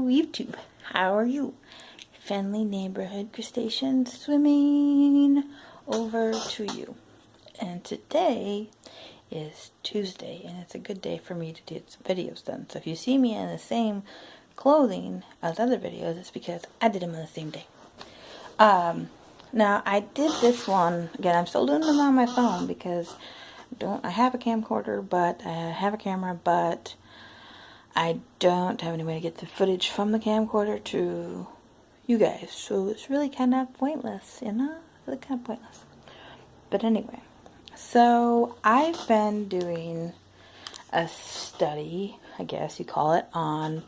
YouTube. How are you? Friendly neighborhood crustacean swimming over to you. And today is Tuesday, and it's a good day for me to get some videos done. So if you see me in the same clothing as other videos, it's because I did them on the same day. Now I did this one again. I'm still doing them on my phone because I have a camcorder, but I have a camera, but I don't have any way to get the footage from the camcorder to you guys, so it's really kind of pointless, you know? Really kind of pointless. But anyway, so I've been doing a study, I guess you call it, on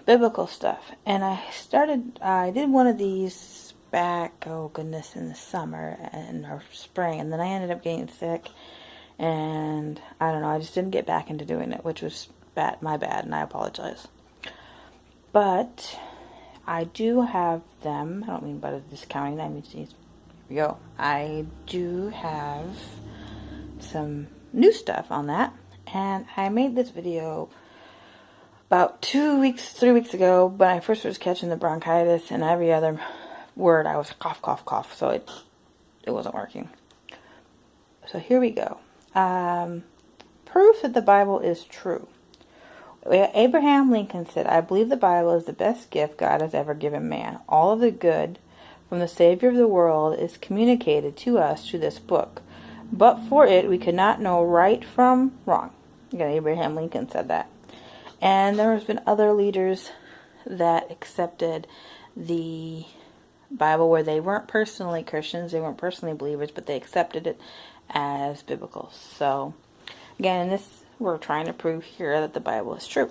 biblical stuff. And I did one of these back, oh goodness, in the summer or spring, and then I ended up getting sick. And I don't know, I just didn't get back into doing it, which was my bad, and I apologize. But I do have them. I don't mean by discounting. I mean, here we go. I do have some new stuff on that, and I made this video about 3 weeks ago. When I first was catching the bronchitis, and every other word I was cough, cough, cough. So it wasn't working. So here we go. Proof that the Bible is true. Abraham Lincoln said, "I believe the Bible is the best gift God has ever given man. All of the good from the Savior of the world is communicated to us through this book. But for it, we could not know right from wrong." Again, Abraham Lincoln said that. And there has been other leaders that accepted the Bible where they weren't personally Christians, they weren't personally believers, but they accepted it as biblical. So, again, we're trying to prove here that the Bible is true.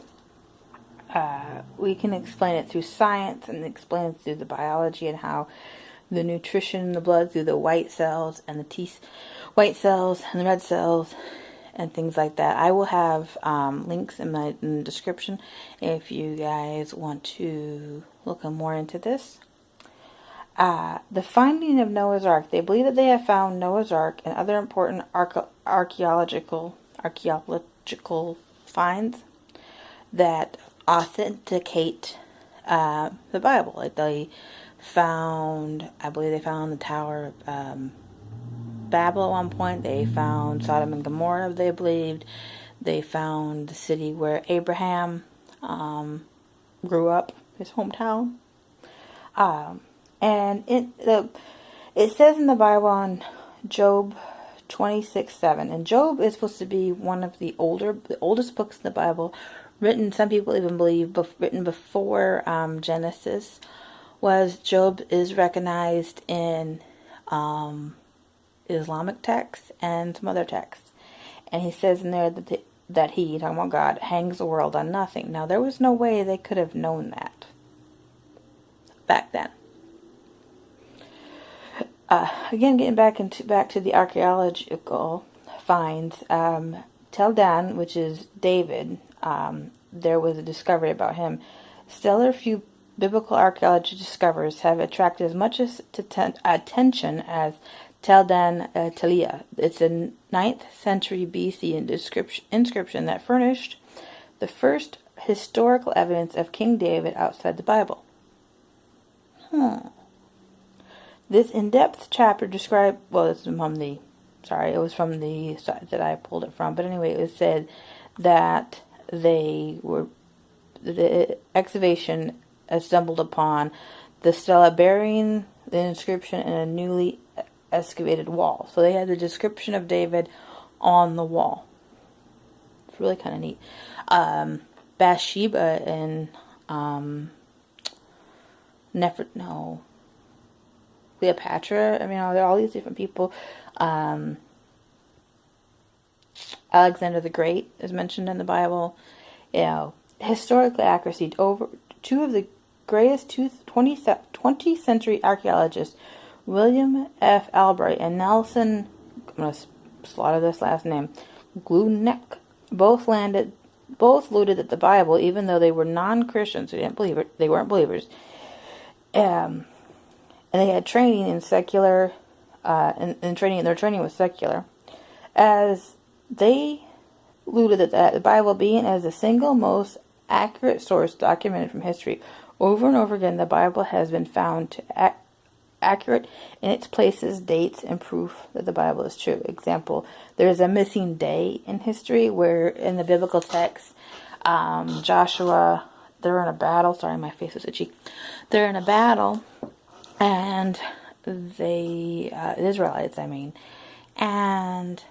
We can explain it through science and explain it through the biology and how the nutrition in the blood through the white cells and the white cells and the red cells and things like that. I will have links in the description if you guys want to look more into this. The finding of Noah's Ark. They believe that they have found Noah's Ark and other important archaeological finds that authenticate the Bible. Like I believe they found the Tower of Babel at one point. They found Sodom and Gomorrah, they believed. They found the city where Abraham grew up, his hometown. And it says in the Bible on Job 26:7, and Job is supposed to be one of the oldest books in the Bible, written, some people even believe, written before Genesis. Job is recognized in Islamic texts and some other texts. And he says in there that he, talking about God, hangs the world on nothing. Now, there was no way they could have known that back then. Again, getting back to the archaeological finds, Tel Dan, which is David, there was a discovery about him. Stellar few biblical archaeology discoveries have attracted as much attention as Tel Dan Telia. It's a 9th century BC inscription that furnished the first historical evidence of King David outside the Bible. This in-depth chapter described, it was from the site that I pulled it from, but anyway, it said that the excavation stumbled upon the stela bearing the inscription in a newly excavated wall. So they had the description of David on the wall. It's really kind of neat. Bathsheba and Cleopatra. I mean, there are all these different people. Alexander the Great is mentioned in the Bible. Historical accuracy. Over two of the greatest 20th century archaeologists, William F. Albright and Nelson, I'm going to slaughter this last name, Glueck, both alluded that the Bible, even though they were non-Christians, they didn't believe it, they weren't believers, and they had training in secular, their training was secular, as they alluded that the Bible being as the single most accurate source documented from history. Over and over again, the Bible has been found to accurate in its places, dates, and proof that the Bible is true. Example, there's a missing day in history where in the biblical text, Joshua, they're in a battle. Sorry, my face is itchy. They're in a battle, and the Israelites, and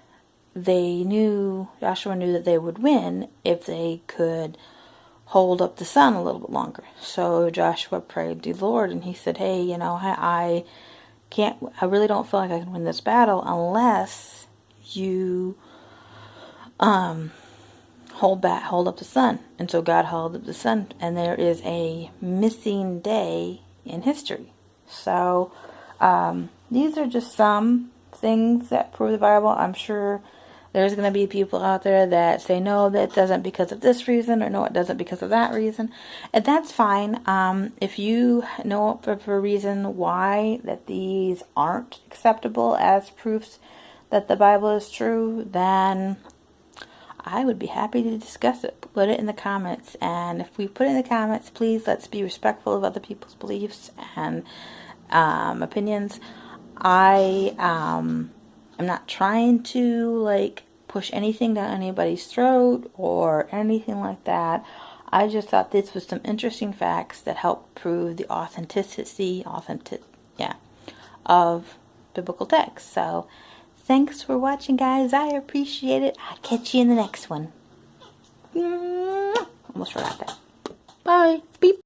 Joshua knew that they would win if they could hold up the sun a little bit longer. So Joshua prayed to the Lord, and he said, hey, I really don't feel like I can win this battle unless you hold up the sun. And so God held up the sun, and there is a missing day in history. So these are just some things that prove the Bible. I'm sure there's going to be people out there that say, no, that doesn't because of this reason, or no, it doesn't because of that reason. And that's fine. If you know for a reason why that these aren't acceptable as proofs that the Bible is true, then I would be happy to discuss it. Put it in the comments. And if we put it in the comments, please let's be respectful of other people's beliefs and opinions. I'm not trying to push anything down anybody's throat or anything like that. I just thought this was some interesting facts that help prove the authenticity of biblical texts. So thanks for watching, guys. I appreciate it. I'll catch you in the next one. Almost forgot that. Bye. Beep.